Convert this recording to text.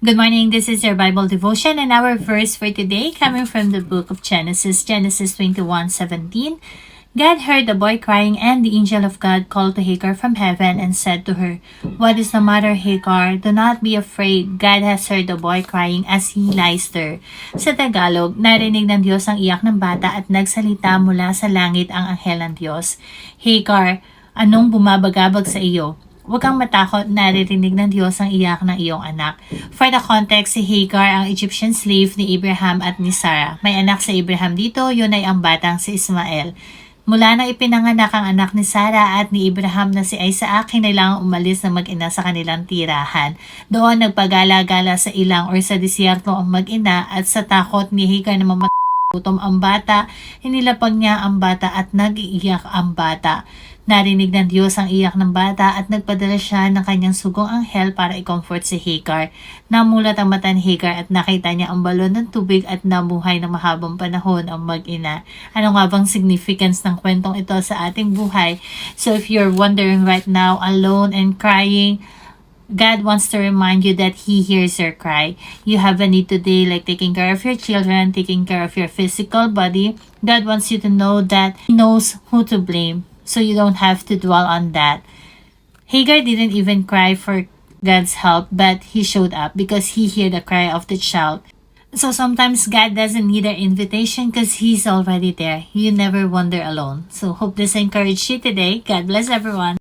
Good morning, this is your Bible devotion and our verse for today coming from the book of Genesis 21:17. God heard the boy crying, and the angel of God called to Hagar from heaven and said to her, "What is the matter, Hagar? Do not be afraid. God has heard the boy crying as he lies there." Sa Tagalog, narinig ng Diyos ang iyak ng bata at nagsalita mula sa langit ang anghel ng Diyos. Hagar, anong bumabagabag sa iyo? Huwag kang matakot, naririnig ng Diyos ang iyak ng iyong anak. For the context, si Hagar ang Egyptian slave ni Abraham at ni Sarah. May anak sa Abraham dito, yun ay ang batang si Ismael. Mula nang ipinanganak ang anak ni Sarah at ni Abraham na si Isaac, kailangang umalis na mag-ina sa kanilang tirahan. Doon nagpagala-gala sa ilang or sa disyerto ang mag-ina at sa takot ni Hagar na gutom ang bata, inilapag niya ang bata at nag-iiyak ang bata. Narinig ng Diyos ang iyak ng bata at nagpadala siya ng kanyang sugong anghel para i-comfort si Hagar. Namulat ang mata ni Hagar at nakita niya ang balon ng tubig at nabuhay ng mahabang panahon ang mag-ina. Ano nga bang significance ng kwentong ito sa ating buhay? So if you're wondering right now, alone and crying, God wants to remind you that He hears your cry. You have a need today like taking care of your children, taking care of your physical body. God wants you to know that He knows who to blame, so you don't have to dwell on that. Hagar didn't even cry for God's help, but He showed up because He heard the cry of the child. So sometimes God doesn't need our invitation because He's already there. You never wander alone. So hope this encouraged you today. God bless everyone.